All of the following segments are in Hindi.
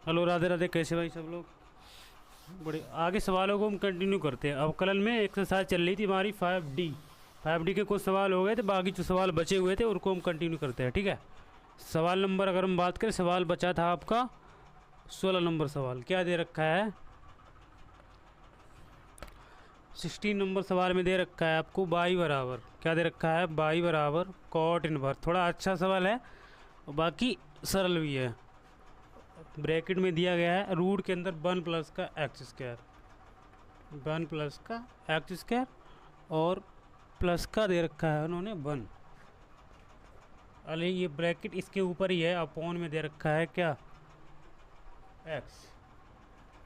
हेलो, राधे राधे। कैसे भाई सब लोग? बड़े आगे सवालों को हम कंटिन्यू करते हैं। अब कल में एक्सरसाइज चल रही थी हमारी 5D के कुछ सवाल हो गए थे, बाकी जो सवाल बचे हुए थे उनको हम कंटिन्यू करते हैं। ठीक है। सवाल नंबर अगर हम बात करें, सवाल बचा था आपका 16 नंबर सवाल। क्या दे रखा है? 16 नंबर सवाल में दे रखा है आपको बाई बराबर, क्या दे रखा है? बाई बराबर कॉट इनवर्स। थोड़ा अच्छा सवाल है और बाकी सरल भी है। ब्रैकेट में दिया गया है रूट के अंदर 1 प्लस का एक्स स्क्वायर, 1 प्लस का एक्स स्क्वायर और प्लस का दे रखा है उन्होंने 1। अरे ये ब्रैकेट इसके ऊपर ही है, अपॉन में दे रखा है क्या? एक्स।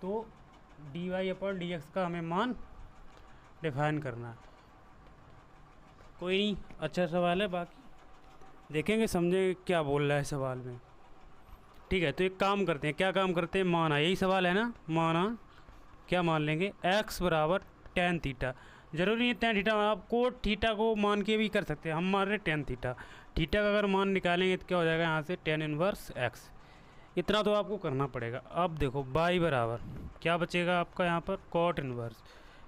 तो d y upon D x का हमें मान डिफाइन करना है। कोई नहीं, अच्छा सवाल है, बाकी देखेंगे समझेंगे क्या बोल रहा है सवाल में। ठीक है, तो एक काम करते हैं। क्या काम करते हैं? माना, यही सवाल है ना। माना क्या मान लेंगे? x बराबर टेन थीटा। जरूरी नहीं है टेन थीटा, आप कोट थीटा को मान के भी कर सकते हैं। हम मान रहे टेन थीटा। थीटा का अगर मान निकालेंगे तो क्या हो जाएगा यहाँ से? Tan inverse x। इतना तो आपको करना पड़ेगा। अब देखो बाई बराबर क्या बचेगा आपका यहाँ पर? कॉट इनवर्स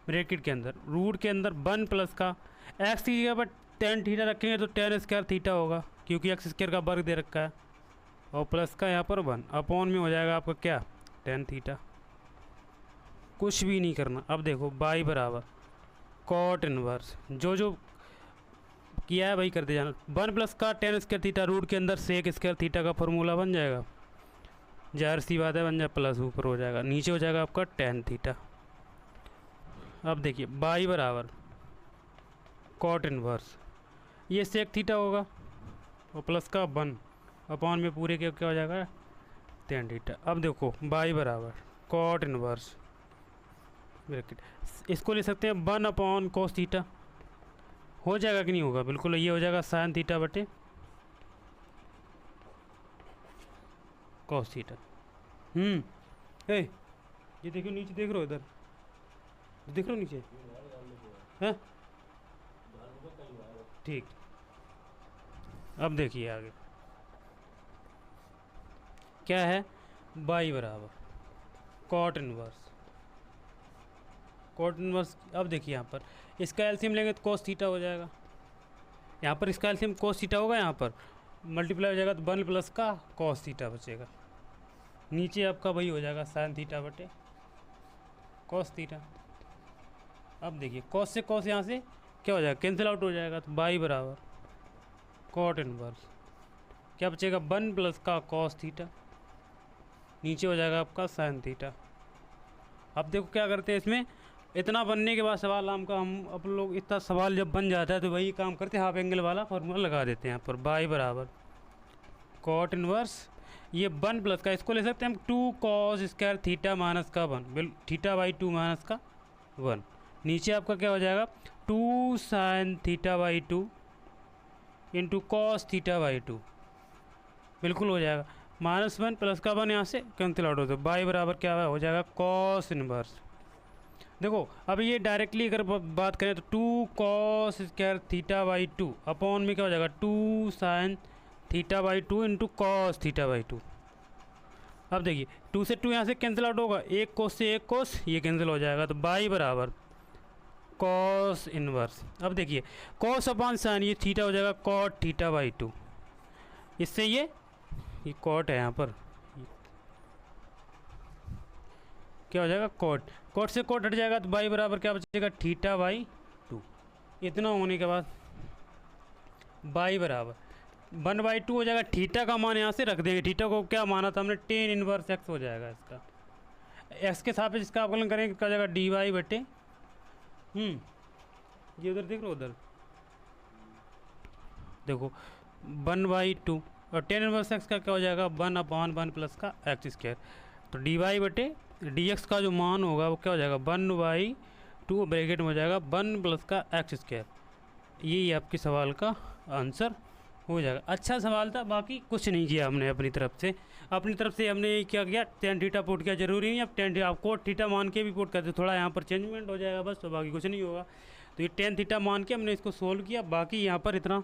ब्रैकेट के अंदर रूट के अंदर 1 प्लस का एक्स की जगह पर टेन थीटा रखेंगे तो टेन स्क्वायर थीटा होगा, क्योंकि एक्स स्क्वायर का वर्ग दे रखा है, और प्लस का यहाँ पर 1 अपॉन में हो जाएगा आपका क्या? Tan theta. कुछ भी नहीं करना। अब देखो बाई बराबर कॉट इनवर्स, जो जो किया है वही करते जाना। 1 प्लस का टेन स्क्वायर थीटा रूट के अंदर सेक स्क्वायर थीटा का फॉर्मूला बन जाएगा, जाहिर सी बात है बन जाए, प्लस ऊपर हो जाएगा, नीचे हो जाएगा आपका टेन थीटा। अब देखिए बाई बराबर कॉट इनवर्स, ये सेक थीटा होगा और प्लस का 1 अपॉन में पूरे के क्या हो जाएगा? Tan theta. अब देखो बाई बराबर कॉट इनवर्स ब्रैकेट, इसको ले सकते हैं 1 अपॉन कोस थीटा। हो जाएगा कि नहीं होगा? बिल्कुल, ये हो जाएगा साइन थीटा बटे कोस थीटा। ए ये देखो नीचे, देख रहे हो इधर, देख रहे हो नीचे? हैं? ठीक। अब देखिए आगे क्या है? बाई बराबर कॉट इनवर्स, कॉट इनवर्स। अब देखिए यहाँ पर इसका एलसीएम लेंगे तो कोस थीटा हो जाएगा। यहाँ पर इसका एलसीएम कोस थीटा होगा, यहाँ पर मल्टीप्लाई हो जाएगा तो 1 प्लस का कोस थीटा बचेगा, नीचे आपका वही हो जाएगा साइन थीटा बटे कोस थीटा। अब देखिए कोस से कोस यहाँ से क्या हो जाएगा? कैंसिल आउट हो जाएगा, तो बाई बराबर कॉट इनवर्स क्या बचेगा? 1 प्लस का कॉस थीटा, नीचे हो जाएगा आपका साइन थीटा। अब देखो क्या करते हैं इसमें, इतना बनने के बाद सवाल हम अपन लोग इतना सवाल जब बन जाता है तो वही काम करते हैं, हाफ एंगल वाला फॉर्मूला लगा देते हैं यहाँ पर। बाई बराबर कॉट इनवर्स, ये 1 प्लस का, इसको ले सकते हैं हम 2 कॉस स्क्वायर थीटा माइनस का 1, थीटा बाई 2 माइनस का 1, नीचे आपका क्या हो जाएगा? 2 sine theta by 2 into cos theta by 2, बिल्कुल हो जाएगा। -1 प्लस का 1 यहाँ से कैंसिल आउट होता है। बाई बराबर क्या हो जाएगा? Cos inverse. देखो अब ये डायरेक्टली अगर बात करें तो 2 cos square theta by 2 upon में क्या हो जाएगा? 2 sine theta by 2 into cos theta by 2। अब देखिए 2 से 2 यहाँ से कैंसिल आउट होगा, एक कोस से एक कोस ये कैंसिल हो जाएगा, तो बाई बराबर कॉस इनवर्स। अब देखिए कॉस अपॉन साइन, ये थीटा हो जाएगा कॉट थीटा बाई 2, इससे ये कॉट है यहाँ पर, क्या हो जाएगा? कॉट, कॉट से कॉट हट जाएगा तो बाई बराबर क्या बचेगा? Theta by 2। इतना होने के बाद बाई बराबर 1/2 हो जाएगा। थीटा का मान यहाँ से रख देंगे, थीटा को क्या माना था हमने? टेन इनवर्स एक्स हो जाएगा इसका, एक्स के सापेक्ष इसका अवकलन करेंगे क्या हो जाएगा? डी वाई बटे ये उधर देख रहे हो, उधर देखो 1/2 और टेन इनवर्स एक्स का क्या हो जाएगा? 1 अपॉन 1 प्लस का एक्स स्क्वायर, तो डी वाई बटे डी एक्स का जो मान होगा वो क्या हो जाएगा? 1/2 ब्रैकेट में हो जाएगा 1 प्लस का एक्स स्क्वायर। यही आपके सवाल का आंसर हो जाएगा। अच्छा सवाल था, बाकी कुछ नहीं किया हमने अपनी तरफ से हमने क्या किया? टेन थीटा पुट किया। जरूरी नहीं अब टेन थीटा, आपको थीटा मान के भी पुट करते, थोड़ा यहाँ पर चेंजमेंट हो जाएगा बस, तो बाकी कुछ नहीं होगा। तो ये टेन थीटा मान के हमने इसको सोल्व किया, बाकी यहाँ पर इतना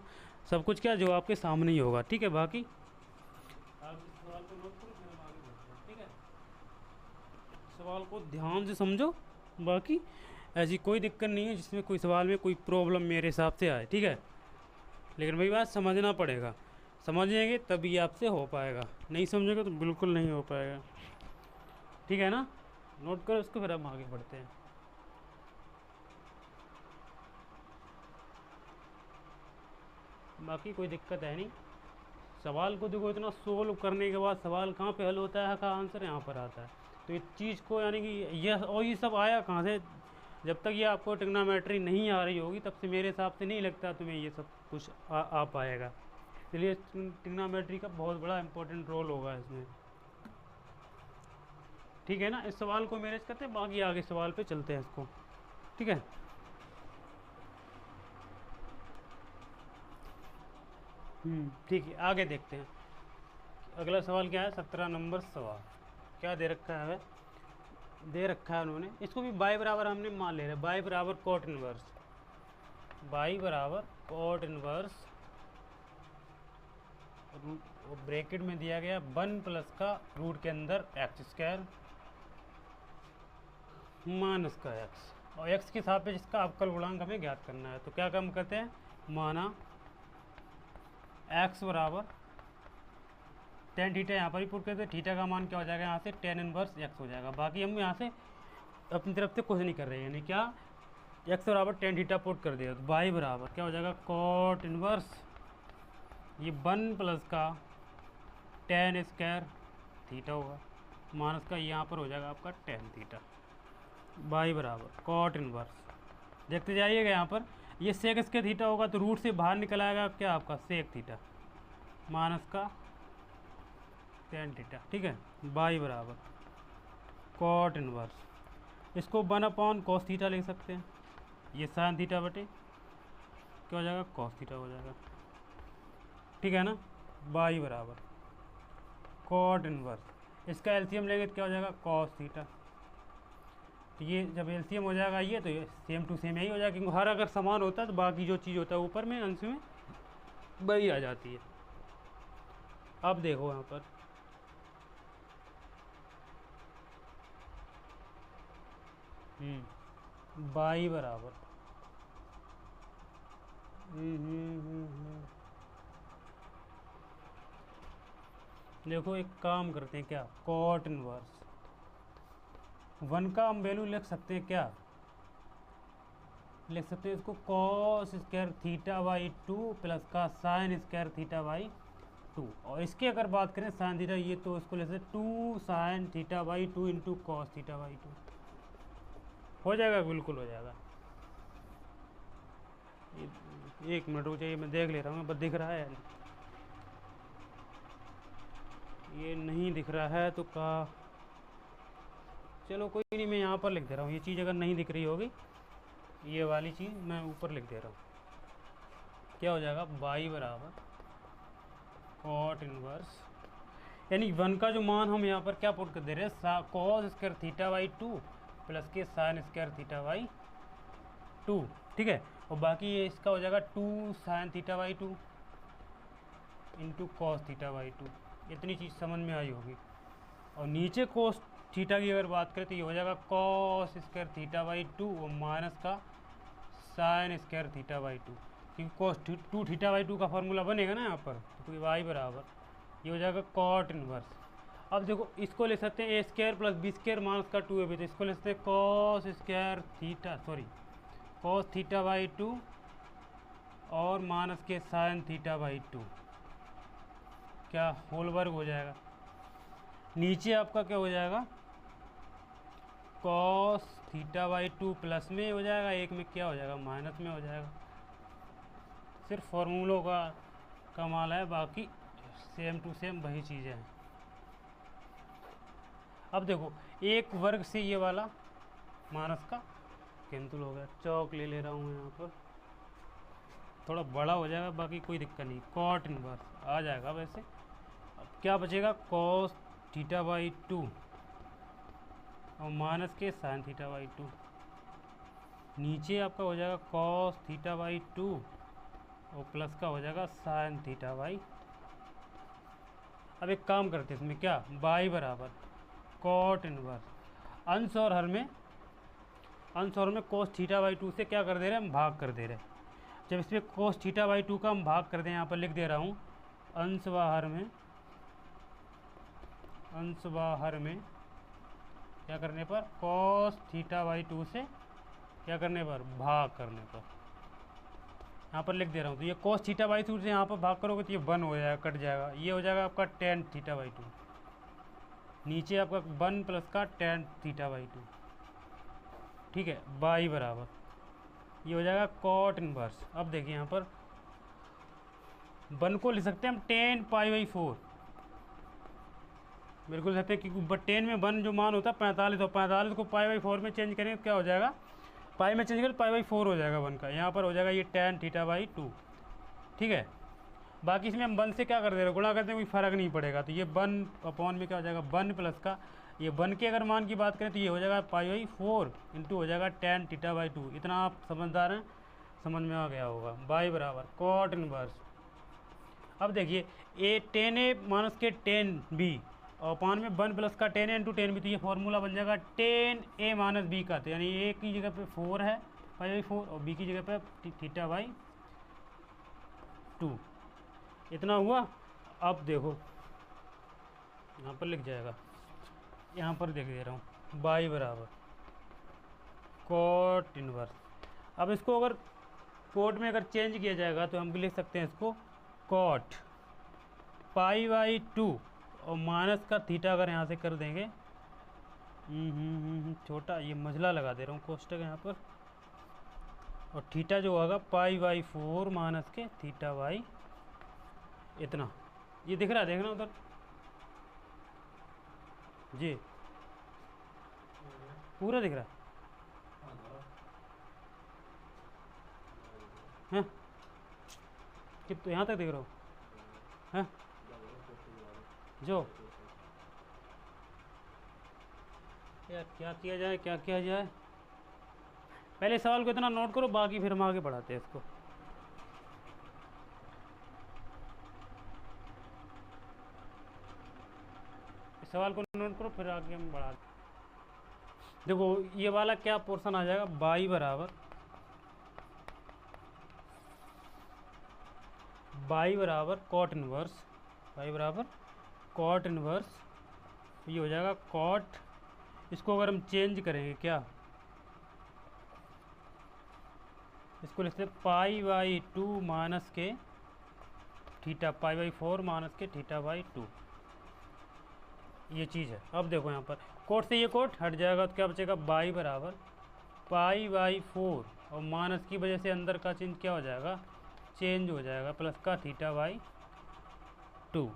सब कुछ क्या जो आपके सामने ही होगा। ठीक है, बाकी आप इस सवाल को नोट करो, फिर हम आगे बढ़ते हैं। ठीक है। सवाल को ध्यान से समझो, बाकी ऐसी कोई दिक्कत नहीं है जिसमें कोई सवाल में कोई प्रॉब्लम मेरे हिसाब से आए, ठीक है। लेकिन वही बात समझना पड़ेगा, समझेंगे तभी आपसे हो पाएगा, नहीं समझेंगे तो बिल्कुल नहीं हो पाएगा, ठीक है ना। नोट करो इसको, फिर हम आगे बढ़ते हैं। बाकी कोई दिक्कत है नहीं, सवाल को देखो इतना सोल्व करने के बाद सवाल कहाँ पे हल होता है, का आंसर यहाँ पर आता है। तो इस चीज़ को यानी कि यह और ये सब आया कहाँ से, जब तक ये आपको ट्रिग्नोमेट्री नहीं आ रही होगी तब से मेरे हिसाब से नहीं लगता तुम्हें ये सब कुछ आ पाएगा। इसलिए ट्रिग्नोमेट्री का बहुत बड़ा इंपॉर्टेंट रोल होगा इसमें, ठीक है ना। इस सवाल को मैनेज करते हैं, बाकी आगे सवाल पे चलते हैं इसको, ठीक है। ठीक है, आगे देखते हैं। अगला सवाल क्या है, 17 नंबर सवाल। क्या दे रखा है, दे रखा है उन्होंने, इसको भी बाई बराबर हमने मान ले रहे, बाई बराबर कॉट इनवर्स, बाई बराबर कॉट इनवर्स, ब्रैकेट में दिया गया 1 प्लस का रूट के अंदर एक्स स्क्वायर माइनस का एक्स, और एक्स के सापेक्ष इसका अवकल गुणांक हमें ज्ञात करना है। तो क्या काम करते हैं, माना एक्स बराबर टेन थीटा, यहाँ पर ही पुट करते, थीटा का मान क्या हो जाएगा यहाँ से टेन इनवर्स एक्स हो जाएगा। बाकी हम यहाँ से अपनी तरफ से कुछ नहीं कर रहे हैं, यानी क्या एक्स बराबर टेन थीटा पुट कर दिया, तो बाई बराबर क्या हो जाएगा कॉट इनवर्स ये 1 प्लस का टेन स्क्वायर थीटा होगा, माइनस का यहाँ पर हो जाएगा आपका टेन थीटा, बाई बराबर कॉट इनवर्स। देखते जाइएगा यहाँ पर ये सेक स्क्वायर थीटा होगा तो रूट से बाहर निकल आएगा क्या आपका सेक थीटा माइनस का टेन थीटा, ठीक है, बाई बराबर कॉट इनवर्स, इसको 1 कॉस थीटा लिख सकते हैं, ये साइन थीटा बटे क्या हो जाएगा कॉस थीटा हो जाएगा, ठीक है ना, बाई बराबर कॉट इनवर्स, इसका एलसीएम लेंगे तो क्या हो जाएगा कॉस थीटा। तो ये जब एलसीएम हो जाएगा ये, तो ये सेम टू सेम यही हो जाएगा, क्योंकि हर अगर समान होता है तो बाकी जो चीज़ होता है ऊपर में अंश में वही आ जाती है। अब देखो यहाँ पर बाई बराबर देखो एक काम करते हैं क्या, कॉट इनवर्स 1 का हम वैल्यू लिख सकते हैं, क्या लिख सकते हैं इसको cos square theta by 2 plus का साइन स्क्वायर थीटा बाई 2, और इसकी अगर बात करें साइन थीटा ये, तो इसको ले सकते 2 sine theta by 2 into cos theta by 2 हो जाएगा, बिल्कुल हो जाएगा। एक मिनट रुक जाइए, मैं देख ले रहा हूँ, बस दिख रहा है यार, ये नहीं दिख रहा है तो का चलो कोई नहीं, मैं यहाँ पर लिख दे रहा हूँ, ये चीज़ अगर नहीं दिख रही होगी ये वाली चीज़ मैं ऊपर लिख दे रहा हूँ, क्या हो जाएगा बाई बराबर कॉट इनवर्स, यानी 1 का जो मान हम यहाँ पर क्या पुट कर दे रहे हैं cos square theta by 2 plus के साइन स्क्वायर थीटा बाई 2, ठीक है, और बाकी ये इसका हो जाएगा 2 sine theta by 2 into cos theta by 2, इतनी चीज़ समझ में आई होगी। और नीचे कॉस थीटा की अगर बात करें तो ये हो जाएगा कॉस स्क्वायर थीटा बाई 2 और माइनस का साइन स्क्वायर थीटा बाई 2, क्योंकि कॉस 2 थीटा बाई 2 का फार्मूला बनेगा ना यहाँ पर, तो वाई बराबर ये हो जाएगा कॉट इनवर्स। अब देखो इसको ले सकते हैं A square plus B square minus का 2 है, तो इसको ले सकते हैं cos square theta cos theta by 2 और माइनस के साइन थीटा बाई 2, क्या होल वर्ग हो जाएगा। नीचे आपका क्या हो जाएगा कॉस थीटा बाई 2 प्लस में हो जाएगा, एक में क्या हो जाएगा माइनस में हो जाएगा। सिर्फ फॉर्मूलों का कमाल है, बाकी सेम टू सेम वही चीज़ें हैं। अब देखो एक वर्ग से ये वाला माइनस का कैंसिल हो गया, चौक ले रहा हूँ यहाँ पर, थोड़ा बड़ा हो जाएगा, बाकी कोई दिक्कत नहीं, कॉट इनवर्स आ जाएगा वैसे। अब क्या बचेगा कॉस थीटा बाई 2 और माइनस के साइन थीटा बाई 2, नीचे आपका हो जाएगा कॉस थीटा बाई 2 और प्लस का हो जाएगा साइन थीटा बाई। अब एक काम करते हैं इसमें क्या बाई बराबर कॉट इनवर्स, अंश और हर में कोस थीटा बाई 2 से क्या कर दे रहे हैं, हम भाग कर दे रहे हैं। जब इसमें कोस थीटा बाई 2 का हम भाग कर दें, यहाँ पर लिख दे रहा हूँ अंश व हर में क्या करने पर, कोस थीटा बाई 2 से क्या करने पर, भाग करने पर, यहाँ पर लिख दे रहा हूँ। तो ये कोस थीटा बाई 2 से यहाँ पर भाग करोगे तो ये 1 हो जाएगा, कट जाएगा, ये हो जाएगा आपका टेन थीटा बाई 2, नीचे आपका 1 प्लस का टेन थीटा बाई 2, ठीक है, बाई बराबर ये हो जाएगा कॉट इनवर्स। अब देखिए यहाँ पर 1 को लिख सकते हैं हम टेन पाई बाई 4, बिल्कुल सकते हैं, क्योंकि 10 में 1 जो मान होता है 45, और 45 को पाई बाई 4 में चेंज करेंगे तो क्या हो जाएगा, पाई में चेंज करें पाई बाई 4 हो जाएगा 1 का, यहाँ पर हो जाएगा ये टेन थीटा बाई 2, ठीक है। बाकी इसमें हम 1 से क्या कर दे रहे हैं, गुणा करते हैं, कोई फ़र्क नहीं पड़ेगा, तो ये 1 अपॉन में क्या हो जाएगा 1 प्लस का, ये 1 के अगर मान की बात करें तो ये हो जाएगा पाई बाई 4 इंटू हो जाएगा टेन थीटा बाई 2। इतना आप समझदार हैं, समझ में आ गया होगा। बाई बराबर कॉट इनवर्स। अब देखिए ए टेन ए माइनस के टेन बी और पान में 1 प्लस का tan a into tan B, तो ये फॉर्मूला बन जाएगा टेन ए माइनस बी का, तो यानी ए की जगह पे 4 है पाई बाई 4 और बी की जगह पे थीटा बाई 2, इतना हुआ। अब देखो यहाँ पर लिख जाएगा, यहाँ पर देख दे रहा हूँ बाई बराबर कॉट इनवर्स। अब इसको अगर कोट में अगर चेंज किया जाएगा तो हम लिख सकते हैं इसको कॉट पाई बाई 2 और माइनस का थीटा अगर यहाँ से कर देंगे, छोटा ये मझला लगा दे रहा हूँ कोष्टक यहाँ पर, और थीटा जो होगा पाई बाई 4 माइनस के थीटा बाई इतना, ये दिख रहा है, देखना उधर जी, पूरा दिख रहा है, कि तो यहाँ तक दिख रहा हो हैं जो यार, क्या किया जाए, क्या किया जाए, पहले सवाल को इतना नोट करो, बाकी फिर हम आगे बढ़ाते हैं इसको। इस सवाल को नोट करो फिर आगे हम बढ़ाते। देखो ये वाला क्या पोर्शन आ जाएगा, बाई बराबर कॉट इनवर्स, बाई बराबर कॉट इनवर्स, ये हो जाएगा कॉट, इसको अगर हम चेंज करेंगे क्या, इसको लिखते हैं पाई बाई 2 माइनस के थीटा, पाई बाई 4 माइनस के थीटा बाई 2, ये चीज़ है। अब देखो यहाँ पर कोट से ये कोट हट जाएगा तो क्या बचेगा, बाई बराबर पाई बाई 4 और माइनस की वजह से अंदर का चिन्ह क्या हो जाएगा, चेंज हो जाएगा, प्लस का theta by 2,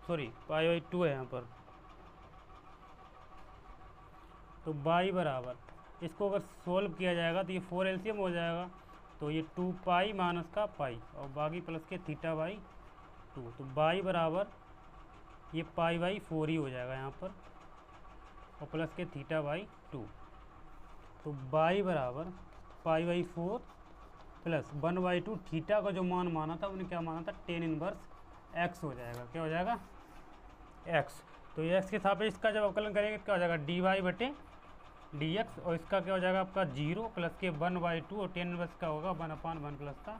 sorry pi by 2 है यहाँ पर, तो बाई बराबर इसको अगर सोल्व किया जाएगा तो ये 4 एलसीएम हो जाएगा, तो ये 2 पाई माइनस का पाई और बाकी प्लस के थीटा बाई 2, तो बाई बराबर ये पाई बाई 4 ही हो जाएगा यहाँ पर और प्लस के थीटा बाई 2, तो बाई बराबर pi by 4 plus 1 by 2, theta का जो मान माना था उन्हें क्या माना था, टेन इनवर्स एक्स हो जाएगा, क्या हो जाएगा एक्स। तो ये एक्स के सापेक्ष इसका जब अवकलन करेंगे तो क्या हो जाएगा, डी वाई बटे डी एक्स, और इसका क्या हो जाएगा आपका 0 प्लस के 1 बाई 2 और टेन इनवर्स का होगा 1/1 प्लस का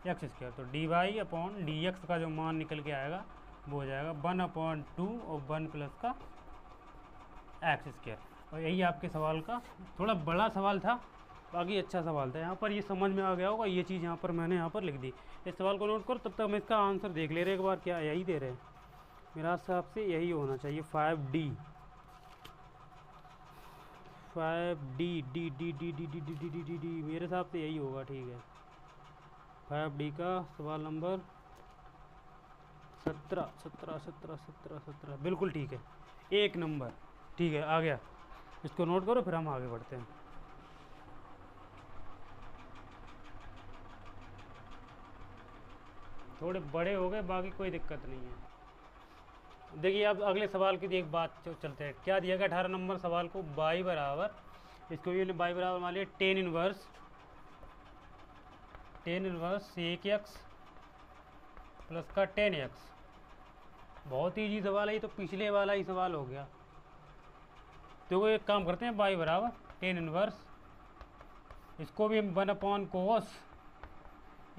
एक्स स्क्वायर, तो d y upon D x का जो मान निकल के आएगा वो हो जाएगा 1/2 और 1 प्लस का एक्स स्क्वायर। और यही आपके सवाल का, थोड़ा बड़ा सवाल था, बाकी अच्छा सवाल था, यहाँ पर ये समझ में आ गया होगा, ये चीज़ यहाँ पर मैंने यहाँ पर लिख दी। इस सवाल को नोट करो, तब तक हम इसका आंसर देख ले रहे एक बार, क्या यही दे रहे हैं, मेरा हिसाब से यही होना चाहिए 5D, 5D D D D D D D D D D D मेरे हिसाब से यही होगा, ठीक है। 5D का सवाल नंबर 17 बिल्कुल ठीक है, 1 नंबर, ठीक है आ गया। इसको नोट करो फिर हम आगे बढ़ते हैं। थोड़े बड़े हो गए, बाकी कोई दिक्कत नहीं है। देखिए अब अगले सवाल की एक बात चलते हैं, क्या दिया गया 18 नंबर सवाल को, बाई बराबर, इसको ये बाई बराबर मान लिया tan inverse sec x plus का 10x। बहुत ईजी सवाल है ये, तो पिछले वाला ही सवाल हो गया, तो एक काम करते हैं, बाई बराबर टेन इनवर्स, इसको भी 1/cos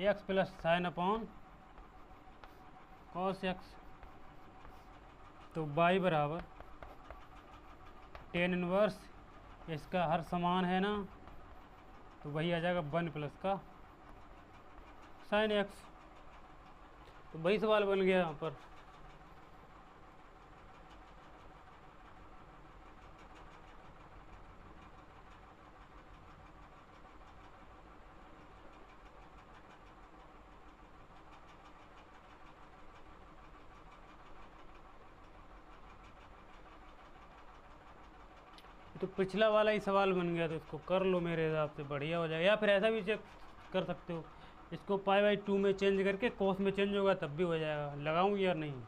x plus sine upon cos x, तो बाई बराबर टेन इनवर्स, इसका हर समान है ना, तो वही आ जाएगा 1 प्लस का साइन x। तो वही सवाल बन गया यहाँ पर। तो पिछला वाला ही सवाल बन गया, तो इसको कर लो, मेरे हिसाब से बढ़िया हो जाएगा। या फिर ऐसा भी चेक कर सकते हो, इसको π/2 में चेंज करके cos में चेंज होगा तब भी हो जाएगा। लगाऊं या नहीं?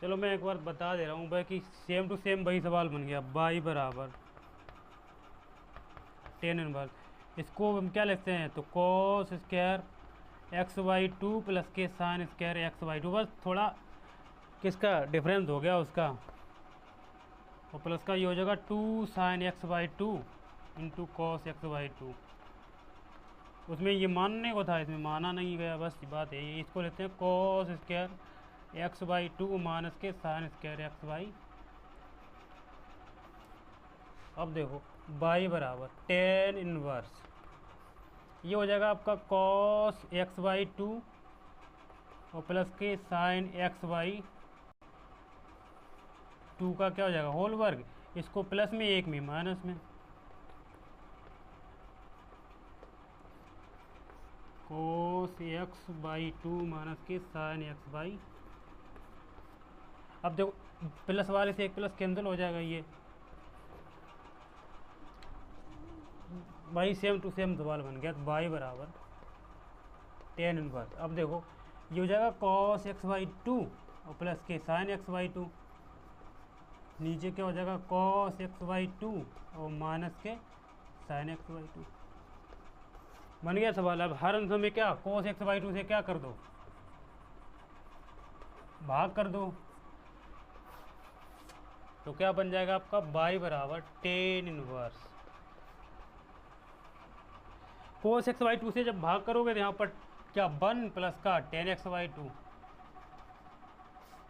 चलो मैं एक बार बता दे रहा हूँ भाई कि सेम टू सेम वही सवाल बन गया। बाई बराबर टेन इनवर्स, इसको हम क्या लिखते हैं, तो cos स्क्वायर x/2 प्लस के साइन स्क्वायर x/2, बस थोड़ा किसका डिफरेंस हो गया उसका, और प्लस का ये हो जाएगा 2 sign x/2 into cos x/2। उसमें ये मानने को था, इसमें माना नहीं गया, बस बात है ये। इसको लेते हैं cos स्क्वायर x/2 माइनस के साइन स्क्वायर x/। अब देखो बाई बराबर टेन इनवर्स, ये हो जाएगा आपका cos x/2 और प्लस के साइन x/2 का क्या हो जाएगा, होल वर्ग, इसको प्लस में एक में माइनस में, cos x/2 माइनस के साइन x/। अब देखो प्लस वाले से एक प्लस कैंसिल हो जाएगा, ये भाई सेम टू सेम सवाल बन गया। तो बाई बराबर टेन इनवर्स, अब देखो ये हो जाएगा cos x/2 और प्लस के साइन x/2, नीचे क्या हो जाएगा cos x/2 और माइनस के साइन x/2। बन गया सवाल। अब हर अंश में क्या cos x/2 से क्या कर दो, भाग कर दो, तो क्या बन जाएगा आपका बाई बराबर टेन इनवर्स। cos x/2 से जब भाग करोगे तो यहाँ पर क्या 1 प्लस का टेन x/2,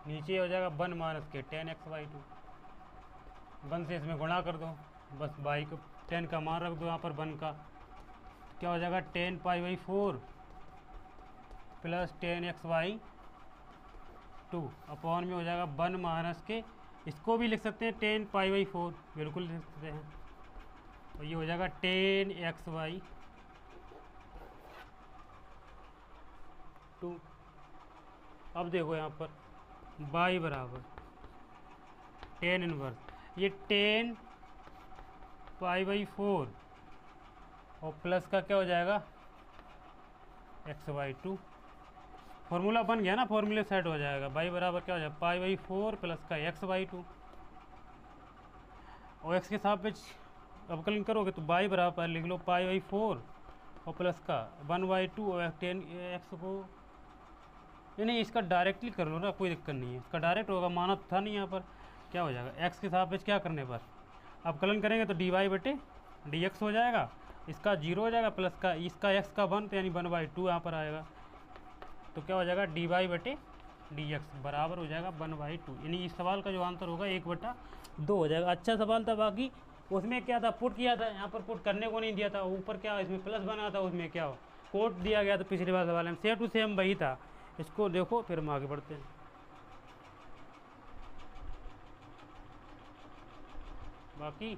नीचे हो जाएगा 1 माइनस के टेन x/2, 1 से इसमें गुणा कर दो, बस बाई को 10 का मान रख दो यहाँ पर 1 का, क्या हो जाएगा 10π/4 प्लस 10x/2 अपॉन में हो जाएगा 1 माइनस के, इसको भी लिख सकते हैं 10π/4, बिल्कुल लिख सकते हैं, और ये हो जाएगा 10x/2। अब देखो यहाँ पर बाई बराबर टेन इनवर्स, ये 10π/4 और प्लस का क्या हो जाएगा x/2, फॉर्मूला बन गया ना, फॉर्मूले सेट हो जाएगा। बाई बराबर क्या हो जाएगा π/4 प्लस का x/2, और x के सापेक्ष अवकलन करोगे तो बाई बराबर लिख लो π/4 और प्लस का 1/2 और 10x को, नहीं इसका डायरेक्टली कर लो ना, कोई दिक्कत नहीं है, इसका डायरेक्ट होगा, माना था नहीं यहाँ पर। क्या हो जाएगा x के सापेक्ष क्या करने पर अवकलन करेंगे तो dy/dx हो जाएगा, इसका 0 हो जाएगा, प्लस का इसका x का 1 तो यानी 1/2 यहाँ पर आएगा, तो क्या हो जाएगा dy/dx बराबर हो जाएगा 1/2, यानी इस सवाल का जो आंसर होगा 1/2 हो जाएगा। अच्छा सवाल था, बाकी उसमें क्या था पुट किया था, यहाँ पर पुट करने को नहीं दिया था, ऊपर क्या इसमें प्लस बना था, उसमें क्या कोट दिया गया था पिछले बार सवाल में, सेम टू सेम वही था। इसको देखो फिर हम आगे बढ़ते हैं। बाकी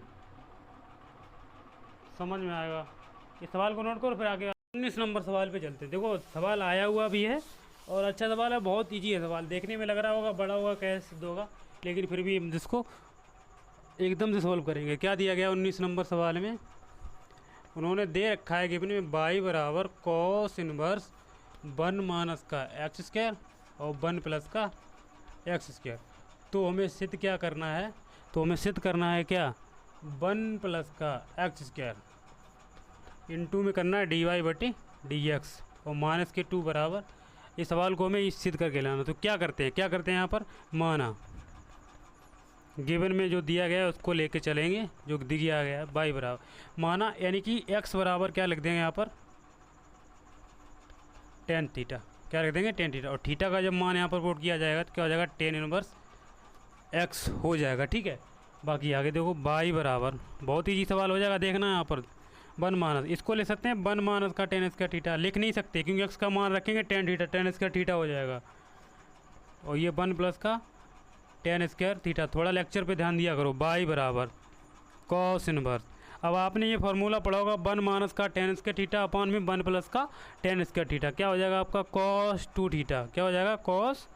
समझ में आएगा, इस सवाल को नोट करो, फिर आगे 19 नंबर सवाल पे चलते हैं। देखो सवाल आया हुआ भी है और अच्छा सवाल है, बहुत ईजी है सवाल, देखने में लग रहा होगा बड़ा होगा कैसे सिद्ध होगा, लेकिन फिर भी हम जिसको एकदम से सॉल्व करेंगे। क्या दिया गया 19 नंबर सवाल में, उन्होंने दे रखा है गिवन में बाई बराबर कॉस इनवर्स 1 माइनस का एक्स स्क्वायर और 1 प्लस का एक्स स्क्वायर। तो हमें सिद्ध क्या करना है, तो हमें सिद्ध करना है क्या 1 प्लस का एक्स स्क्वायर इनटू में करना है dy/dx और माइनस के 2 बराबर, इस सवाल को हमें इस सिद्ध करके लाना। तो क्या करते हैं यहाँ पर माना, गिवन में जो दिया गया है उसको लेके चलेंगे, जो दिया गया है y बराबर माना, यानी कि x बराबर क्या लिख देंगे यहाँ पर tan थीटा, क्या लिख देंगे tan थीटा, और थीटा का जब मान यहाँ पर पुट किया जाएगा तो क्या हो जाएगा tan इनवर्स x हो जाएगा। ठीक है, बाकी आगे देखो y बराबर, बहुत ईजी सवाल हो जाएगा, देखना यहाँ पर 1 माइनस, इसको ले सकते हैं 1 माइनस का tan स्क्वायर थीटा, लिख नहीं सकते क्योंकि x का मान रखेंगे tan theta, tan square theta हो जाएगा, और ये 1 प्लस का tan स्क्वायर थीटा। थोड़ा लेक्चर पे ध्यान दिया करो। y बराबर cos इनवर्स, अब आपने ये फार्मूला पढ़ा होगा 1 माइनस का tan स्क्वायर थीटा अपॉन में 1 प्लस का tan स्क्वायर थीटा, क्या हो जाएगा आपका cos 2 थीटा, क्या हो जाएगा cos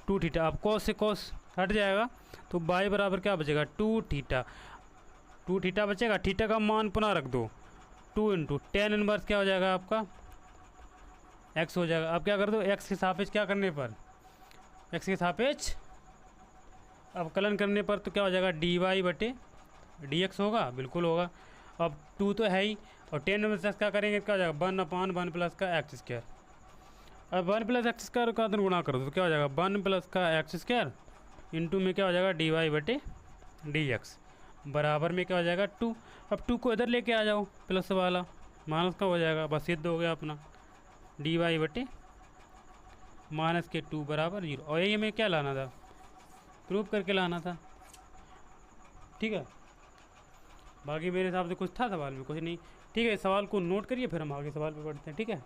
2 थीटा। अब cos से cos हट जाएगा तो y बराबर क्या बचेगा 2 थीटा, 2 थीटा बचेगा, थीटा का मान पुनः रख दो 2 इंटू tan इनवर्स क्या हो जाएगा आपका x हो जाएगा। अब क्या कर दो x के सापेक्ष, क्या करने पर x के सापेक्ष अवकलन करने पर तो क्या हो जाएगा dy बटे dx होगा, बिल्कुल होगा। अब 2 तो है ही, और tan इनवर्स क्या करेंगे, क्या हो जाएगा 1 अपॉन 1 प्लस का एक्स स्क्वायर। अब 1 प्लस एक्स स्क्वायर का तो गुणा कर दो तो क्या हो जाएगा 1 प्लस का एक्स स्क्वायर इंटू में क्या हो जाएगा dy बटे dx बराबर में क्या हो जाएगा 2। अब 2 को इधर लेके आ जाओ, प्लस वाला माइनस का हो जाएगा, बस सिद्ध हो गया अपना dy बटे माइनस के 2 बराबर 0। और ये हमें क्या लाना था, प्रूफ करके लाना था। ठीक है, बाकी मेरे हिसाब से कुछ था सवाल में, कुछ नहीं। ठीक है, सवाल को नोट करिए, फिर हम आगे सवाल पे बढ़ते हैं। ठीक है,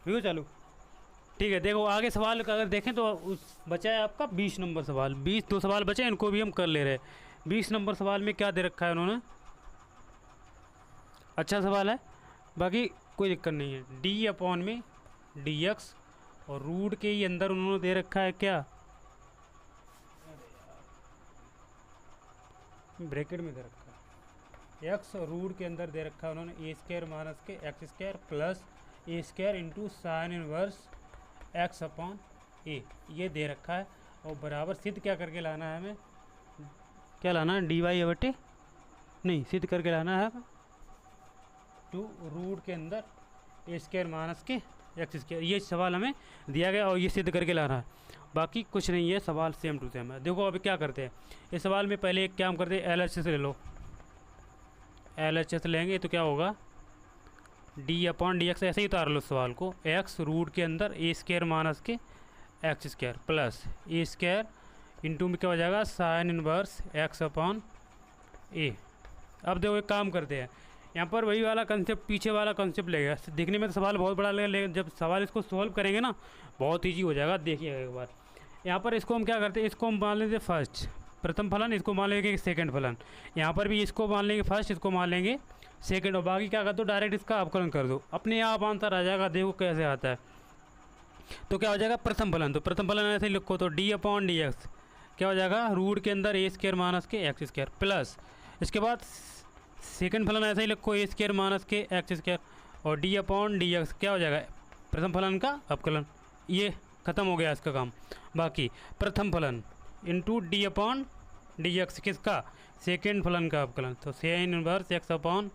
वीडियो चालू। ठीक है, देखो आगे सवाल का अगर देखें तो उस बचा है आपका 20 नंबर सवाल, 20 दो सवाल बचे, इनको भी हम कर ले रहे हैं। 20 नंबर सवाल में क्या दे रखा है उन्होंने, अच्छा सवाल है, बाकी कोई दिक्कत नहीं है। डी अपॉन में dx और रूट के ही अंदर उन्होंने दे रखा है क्या, ब्रैकेट में दे रखा है x, और रूट के अंदर दे रखा है उन्होंने ए स्क्वायर माइनस के X square plus A square into sine inverse X upon A, ये दे रखा है। और बराबर सिद्ध क्या करके लाना है हमें, क्या लाना है डी वाई बटे, नहीं सिद्ध करके लाना है 2 रूट के अंदर ए स्क्वायर माइनस के एक्स स्क्वायर, ये सवाल हमें दिया गया और ये सिद्ध करके लाना है, बाकी कुछ नहीं है, सवाल सेम टू सेम है। देखो अभी क्या करते हैं, इस सवाल में पहले एक क्या हम करते हैं LHS ले लो, LHS लेंगे तो क्या होगा डी अपॉन डी एक्स, ऐसे ही उतार लो सवाल को, एक्स रूट के अंदर ए स्क्वायर माइनस के X square plus A square into में क्या हो जाएगा साइन इनवर्स एक्स अपॉन ए। अब देखो एक काम करते हैं, यहाँ पर वही वाला कंसेप्ट, पीछे वाला कंसेप्ट लगेगा, देखने में तो सवाल बहुत बड़ा लगेगा, लेकिन जब सवाल इसको सॉल्व करेंगे ना बहुत ईजी हो जाएगा। देखिएगा एक बार, यहाँ पर इसको हम क्या करते हैं, इसको हम मान लेते फर्स्ट प्रथम फलन, इसको मान लेंगे सेकंड फलन, यहाँ पर भी इसको मान लेंगे फर्स्ट, इसको मान लेंगे सेकंड, और बाकी क्या कर दो डायरेक्ट इसका अवकलन कर दो, अपने आप आंसर आ जाएगा। देखो कैसे आता है, तो क्या हो जाएगा प्रथम फलन, तो प्रथम फलन ऐसे ही लिखो, तो डी अपॉन डी एक्स क्या हो जाएगा रूट के अंदर ए स्क्वायर माइनस के एक्स स्क्वायर प्लस, इसके बाद सेकंड फलन ऐसे ही लिखो ए स्क्वायर माइनस के एक्स स्क्वायर, और डी अपॉन डी एक्स क्या हो जाएगा प्रथम फलन का अवकलन, ये खत्म हो गया इसका काम। बाकी प्रथम फलन into D upon D X किसका सेकेंड फलन का अवकलन, तो साइन इनवर्स एक्स अपॉन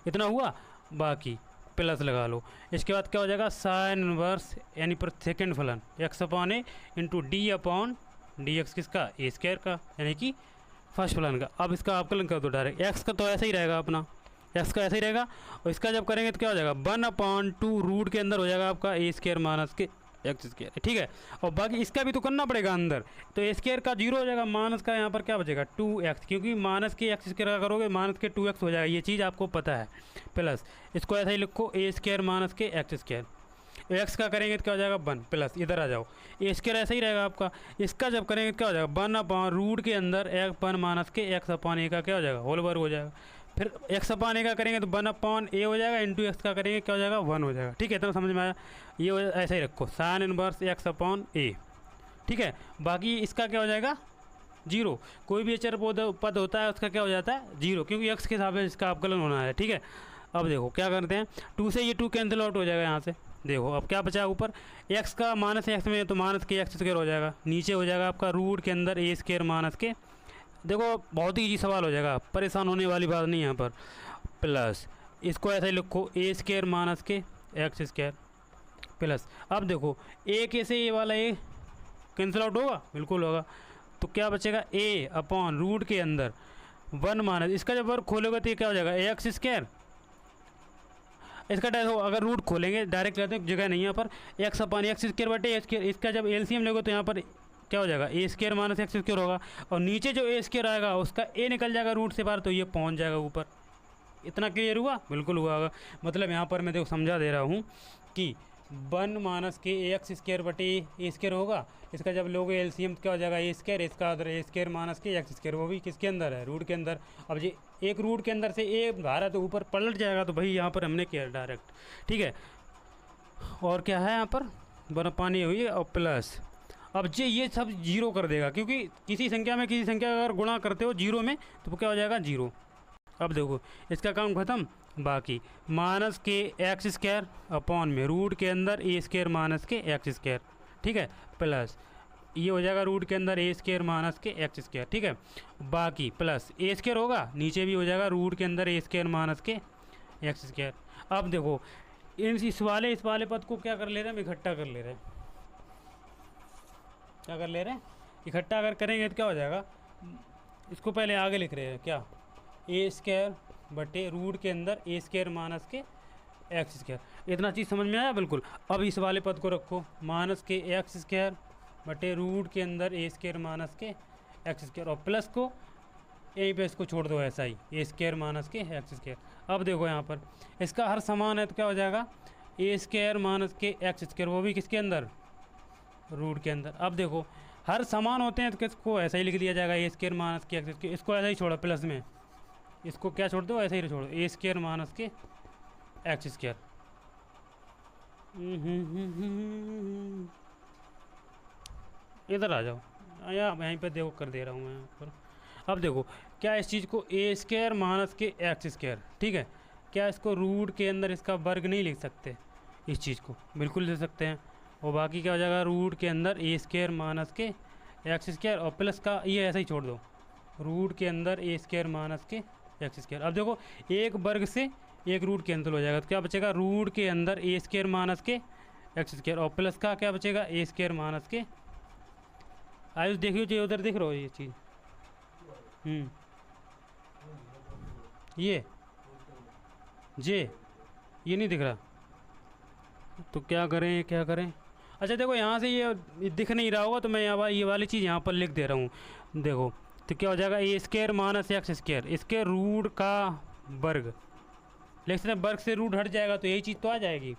इतना हुआ, बाकी प्लस लगा लो, इसके बाद क्या हो जाएगा साइन इनवर्स यानी पर सेकेंड फलन X upon A into D upon D X किसका ए स्क्वायर का यानी कि फर्स्ट फलन का। अब इसका अवकलन कर दो डायरेक्ट, एक्स का तो ऐसे ही रहेगा अपना, एक्स का ऐसे ही रहेगा, और इसका जब करेंगे तो क्या हो जाएगा 1/2 रूट के अंदर हो जाएगा आपका ए स्क्वायर माइनस के एक्स स्क्वायर, ठीक है। और बाकी इसका भी तो करना पड़ेगा अंदर, तो ए स्क्वायर का 0 हो जाएगा, माइनस का यहाँ पर क्या बचेगा 2x, क्योंकि माइनस के एक्स स्क्वायर का करोगे माइनस के 2x हो जाएगा, ये चीज़ आपको पता है। प्लस इसको ऐसा ही लिखो ए स्क्वायर माइनस के एक्स स्क्वायर, एक्स का करेंगे तो क्या हो जाएगा 1 प्लस इधर आ जाओ ए स्क्वायर ऐसा ही रहेगा आपका, इसका जब करेंगे तो क्या हो जाएगा 1/रूट के अंदर 1 माइनस के एक्स अपॉन ए का क्या हो जाएगा होल वर्ग हो जाएगा, फिर एक्स अपॉन ए का करेंगे तो 1/a हो जाएगा, इंटू एक्स का करेंगे क्या हो जाएगा 1 हो जाएगा, ठीक है। इतना समझ में आया, ये ऐसा ही रखो साइन इनवर्स एक्स अपॉन ए, ठीक है। बाकी इसका क्या हो जाएगा 0, कोई भी अचर पद होता है उसका क्या हो जाता है 0, क्योंकि एक्स के हिसाब से इसका अवकलन होना है, ठीक है। अब देखो क्या करते हैं 2 से ये 2 कैंसिल आउट हो जाएगा यहाँ से, देखो अब क्या बचा ऊपर एक्स का माइनस एक्स में तो माइनस के एक्स स्क्वायर हो जाएगा, नीचे हो जाएगा आपका रूट के अंदर ए स्क्वायर माइनस के, देखो बहुत ही ईजी सवाल हो जाएगा, परेशान होने वाली बात नहीं यहाँ पर, प्लस इसको ऐसा ही लिखो ए स्क्वायर माइनस के एक्स स्क्वायर प्लस। अब देखो ए के से ये वाला ए कैंसिल आउट होगा, बिल्कुल होगा। तो क्या बचेगा ए अपॉन रूट के अंदर 1 माइनस, इसका जब वर्ग खोलोगे तो ये क्या हो जाएगा एक्स स्क्वायर। इसका अगर रूट खोलेंगे डायरेक्ट रहते हैं, जगह नहीं है यहाँ पर, एक्स अपॉन एक्स स्क्वायर बटे ए स्क्वायर। इसका जब एलसीएम लोगे तो यहाँ पर क्या हो जाएगा ए स्क्वायर माइनस एक्स स्क्वायर होगा, और नीचे जो ए स्क्वायर आएगा उसका ए निकल जाएगा रूट से बाहर, तो ये पहुँच जाएगा ऊपर। इतना क्लियर हुआ? बिल्कुल हुआ होगा। मतलब यहाँ पर मैं देखो समझा दे रहा हूँ कि 1 माइनस के एक्स स्क्वायर बटे ए स्क्वायर होगा, इसका जब लोगे एलसीएम क्या हो जाएगा ए स्क्वायर, इसका अदर ए स्क्वायर माइनस के एक्स स्क्वायर, वो भी किसके अंदर है रूट के अंदर। अब ये एक रूट के अंदर से ए बाहर है तो ऊपर पलट जाएगा, तो भाई यहाँ पर हमने किया डायरेक्ट, ठीक है। और क्या है यहाँ पर बना पानी हुई है और प्लस। अब ये सब जीरो कर देगा, क्योंकि किसी संख्या में किसी संख्या अगर गुणा करते हो जीरो में तो क्या हो जाएगा जीरो। अब देखो इसका काम ख़त्म। बाकी माइनस के एक्स स्क्वायर अपॉन में रूट के अंदर ए स्क्वायर माइनस के एक्स स्क्वायर, ठीक है, प्लस ये हो जाएगा रूट के अंदर ए स्क्वायर माइनस के एक्स स्क्वायर, ठीक है। बाकी प्लस ए स्क्वायर होगा, नीचे भी हो जाएगा रूट के अंदर ए स्क्वायर माइनस के एक्स स्क्वायर। अब देखो इस वाले पद को क्या कर ले रहे हैं, हम इकट्ठा कर ले रहे हैं। क्या कर ले रहे हैं? इकट्ठा अगर करेंगे तो क्या हो जाएगा, इसको पहले आगे लिख रहे हैं क्या, ए स्क्वायर बटे रूट के अंदर ए स्क्वायर माइनस के एक्स स्क्वायर। इतना चीज़ समझ में आया? बिल्कुल। अब इस वाले पद को रखो माइनस के एक्स स्क्वायर बटे रूट के अंदर ए स्क्वायर माइनस के एक्स स्क्वायर, और प्लस को यहीं पे इसको छोड़ दो ऐसा ही, ए स्क्वायर माइनस के एक्स स्क्वायर। अब देखो यहाँ पर इसका हर समान है तो क्या हो जाएगा ए स्क्वायर माइनस के एक्स स्क्वायर, वो भी किसके अंदर रूट के अंदर। अब देखो हर समान होते हैं तो किसको ऐसा ही लिख दिया जाएगा ए स्क्वायर माइनस के एक्स स्क्वायर, इसको ऐसा ही छोड़ो प्लस में, इसको क्या छोड़ दो ऐसे ही छोड़ो ए स्क्वायर माइनस के एक्स स्क्वायर। इधर आ जाओ, या यहीं पे देखो कर दे रहा हूँ मैं यहाँ पर। अब देखो क्या इस चीज़ को ए स्क्वायर माइनस के एक्स स्क्वायर, ठीक है, क्या इसको रूट के अंदर इसका वर्ग नहीं लिख सकते? इस चीज़ को बिल्कुल लिख सकते हैं। और बाकी क्या हो जाएगा रूट के अंदर ए स्क्वायर माइनस के एक्स स्क्वायर, और प्लस का ये ऐसा ही छोड़ दो रूट के अंदर ए स्क्वायर माइनस के एक्स स्क्वायर। अब देखो एक वर्ग से एक रूट कैंसिल हो जाएगा तो क्या बचेगा रूट के अंदर ए स्क्वायर माइनस के एक्स स्क्वायर, और प्लस का क्या बचेगा ए स्क्वायर माइनस के। आयुष देखियो जो उधर दिख रहा हो ये चीज़, ये ये नहीं दिख रहा तो क्या करें क्या करें। अच्छा देखो यहाँ से ये दिख नहीं रहा होगा तो मैं यहाँ ये वाली चीज़ यहाँ पर लिख दे रहा हूँ। देखो तो क्या हो जाएगा ए स्क्वायर माइनस एक्स स्क्वायर, इसके रूट का वर्ग लिख सकते हैं, वर्ग से रूट हट जाएगा तो यही चीज़ तो आ जाएगी।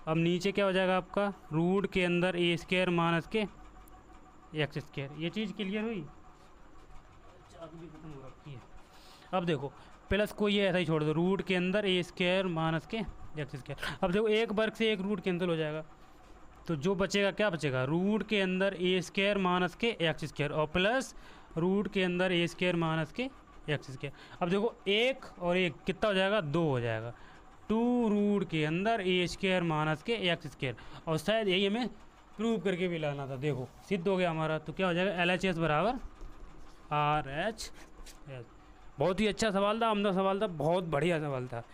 अब नीचे क्या हो जाएगा आपका रूट के अंदर ए स्क्वायर माइनस के एक्स स्क्वायर। ये चीज़ क्लियर हुई? भी खत्म हो रखी है। अब देखो प्लस को ये ऐसा ही छोड़ दो रूट के अंदर ए स्क्वायर माइनस के एक्स स्क्वायर। अब देखो एक वर्ग से एक रूट कैंसिल हो जाएगा तो जो बचेगा क्या बचेगा रूट के अंदर ए स्क्वायर माइनस के एक्स स्क्वायर, और प्लस रूट के अंदर ए स्क्वायर माइनस के एक्स स्क्वायर। अब देखो एक और एक कितना हो जाएगा 2 हो जाएगा, 2 रूट के अंदर ए स्क्वायर माइनस के एक्स स्क्वायर। और शायद यही हमें प्रूव करके भी लाना था। देखो सिद्ध हो गया हमारा। तो क्या हो जाएगा LHS बराबर RH। बहुत ही अच्छा सवाल था, उम्दा सवाल था, बहुत बढ़िया सवाल था।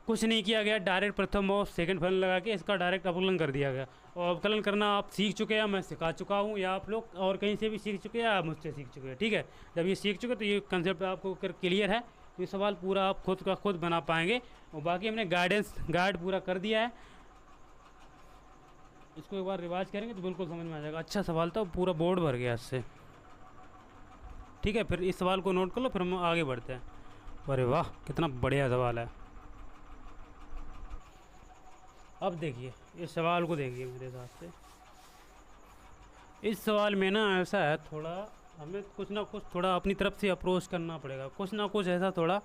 कुछ नहीं किया गया, डायरेक्ट प्रथम और सेकंड फलन लगा के इसका डायरेक्ट अवकलन कर दिया गया। और अवकलन करना आप सीख चुके हैं, मैं सिखा चुका हूँ, या आप लोग और कहीं से भी सीख चुके हैं या मुझसे सीख चुके हैं। ठीक है, जब ये सीख चुके तो ये कंसेप्ट आपको क्लियर है तो ये सवाल पूरा आप खुद का खुद बना पाएंगे। और बाकी हमने गाइड पूरा कर दिया है, इसको एक बार रिवाइज करेंगे तो बिल्कुल समझ में आ जाएगा। अच्छा सवाल था, पूरा बोर्ड भर गया इससे। ठीक है, फिर इस सवाल को नोट कर लो, फिर हम आगे बढ़ते हैं। अरे वाह कितना बढ़िया सवाल है। अब देखिए इस सवाल को देखिए मेरे हिसाब से। इस सवाल में ना ऐसा है, थोड़ा हमें कुछ ना कुछ थोड़ा अपनी तरफ से अप्रोच करना पड़ेगा, कुछ ना कुछ ऐसा थोड़ा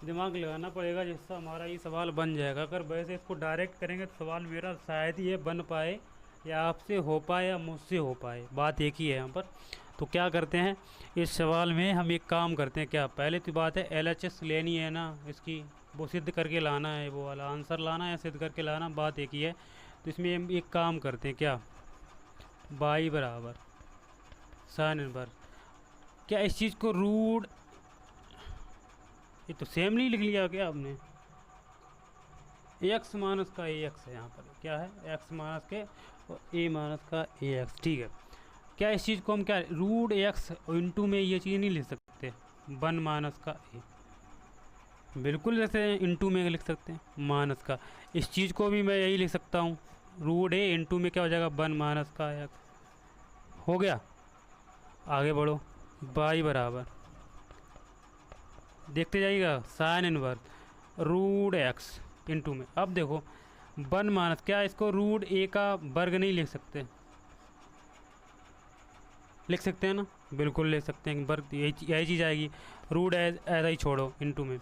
दिमाग लगाना पड़ेगा जिससे हमारा ये सवाल बन जाएगा। अगर वैसे इसको डायरेक्ट करेंगे तो सवाल मेरा शायद ये बन पाए, या आपसे हो पाए या मुझसे हो पाए, बात एक ही है यहाँ पर। तो क्या करते हैं इस सवाल में हम एक काम करते हैं। क्या पहले तो बात है LHS लेनी है ना इसकी, वो सिद्ध करके लाना है, वो वाला आंसर लाना है, सिद्ध करके लाना, बात एक ही है। तो इसमें हम एक काम करते हैं, क्या y बराबर साइन इनवर्स। क्या इस चीज़ को रूट, ये तो सेम नहीं लिख लिया क्या आपने? एक्स माइनस का ए एक्स है यहाँ पर, क्या है एक्स माइनस के और ए माइनस का ए एक्स, ठीक है। क्या इस चीज़ को हम क्या रूट एक्स इंटू में ये चीज़ नहीं लिख सकते, वन माइनस का ए, बिल्कुल जैसे इंटू में लिख सकते हैं माइनस का, इस चीज़ को भी मैं यही लिख सकता हूँ रूट ए इंटू में क्या हो जाएगा वन माइनस का एक्स। हो गया, आगे बढ़ो, बाई बराबर देखते जाइएगा sine inverse root x into में। अब देखो वन माइनस, क्या इसको रूट ए का वर्ग नहीं लिख सकते, लिख सकते हैं ना, बिल्कुल ले सकते हैं, वर्ग यही चीज़ आएगी, रूट ऐसा ही छोड़ो इंटू में,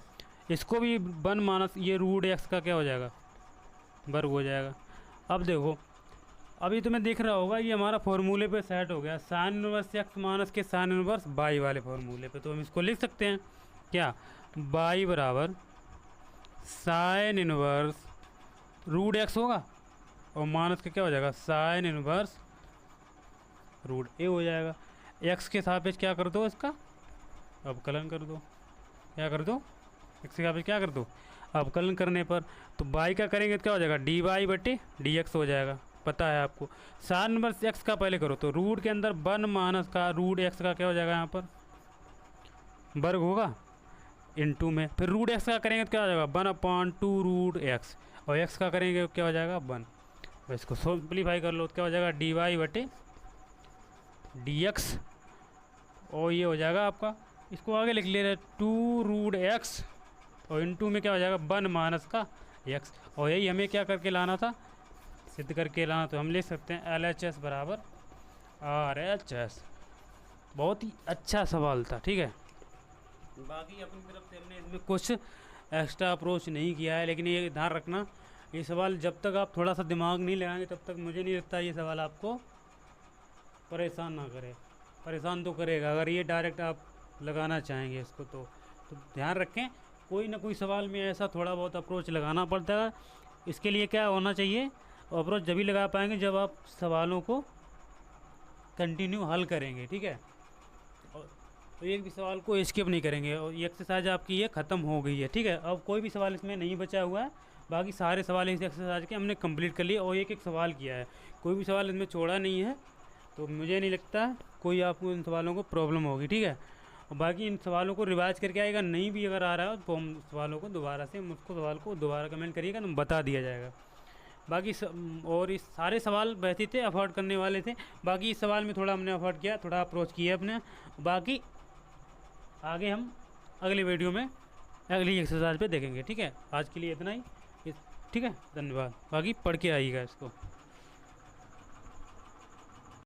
इसको भी वन माइनस ये रूट एक्स का क्या हो जाएगा वर्ग हो जाएगा। अब देखो अभी तुम्हें दिख रहा होगा ये हमारा फॉर्मूले पे सेट हो गया, साइन इनवर्स एक्स माइनस के साइन इनवर्स बाई वाले फॉर्मूले पे, तो हम इसको लिख सकते हैं क्या बाई बराबर साइन इनवर्स रूट एक्स होगा और माइनस का क्या हो जाएगा साइन इनवर्स रूट ए हो जाएगा। एक्स के सापेक्ष क्या कर दो इसका अवकलन कर दो, क्या कर दो एक्स के सापेक्ष क्या कर दो अवकलन करने पर, तो बाई का करेंगे तो क्या हो जाएगा डी वाई बटे डी एक्स हो जाएगा, पता है आपको। साइन इनवर्स एक्स का पहले करो तो रूट के अंदर वन माइनस का रूट एक्स का क्या हो जाएगा यहाँ पर वर्ग होगा इनटू में, फिर रूट एक्स का करेंगे तो क्या हो जाएगा one upon two root x, और एक्स का करेंगे तो क्या हो जाएगा वन, और इसको सिंप्लीफाई कर लो तो क्या हो जाएगा डी वाई बटे डी एक्स, और ये हो जाएगा आपका, इसको आगे लिख ले रहे टू रूट एक्स और इनटू में क्या हो जाएगा वन माइनस का एक्स, और यही हमें क्या करके लाना था सिद्ध करके लाना, तो हम लिख सकते हैं एल एच एस बराबर आर एच एस। बहुत ही अच्छा सवाल था, ठीक है। बाकी अपनी तरफ से हमने इसमें कुछ एक्स्ट्रा अप्रोच नहीं किया है, लेकिन ये ध्यान रखना ये सवाल जब तक आप थोड़ा सा दिमाग नहीं लगाएंगे तब तक मुझे नहीं लगता ये सवाल आपको परेशान ना करे, परेशान तो करेगा अगर ये डायरेक्ट आप लगाना चाहेंगे इसको, तो ध्यान रखें कोई ना कोई सवाल में ऐसा थोड़ा बहुत अप्रोच लगाना पड़ता है। इसके लिए क्या होना चाहिए अप्रोच जब भी लगा पाएंगे जब आप सवालों को कंटिन्यू हल करेंगे, ठीक है, तो एक भी सवाल को स्किप नहीं करेंगे, और ये एक्सरसाइज आपकी ये ख़त्म हो गई है, ठीक है। अब कोई भी सवाल इसमें नहीं बचा हुआ है, बाकी सारे सवाल इस एक्सरसाइज के हमने कंप्लीट कर लिए और एक एक सवाल किया है, कोई भी सवाल इसमें छोड़ा नहीं है, तो मुझे नहीं लगता कोई आपको इन सवालों को प्रॉब्लम होगी, ठीक है। और बाकी इन सवालों को रिवाइज करके आएगा, नहीं भी अगर आ रहा है तो हम सवालों को दोबारा से मुझको सवाल को दोबारा कमेंट करिएगा तो बता दिया जाएगा। बाकी और इस सारे सवाल वैसे थे अफोर्ड करने वाले थे, बाकी इस सवाल में थोड़ा हमने अफोर्ड किया, थोड़ा अप्रोच किया अपने, बाकी आगे हम अगली वीडियो में अगली एक्सरसाइज पे देखेंगे, ठीक है। आज के लिए इतना ही, ठीक है, धन्यवाद। बाकी पढ़ के आइएगा इसको।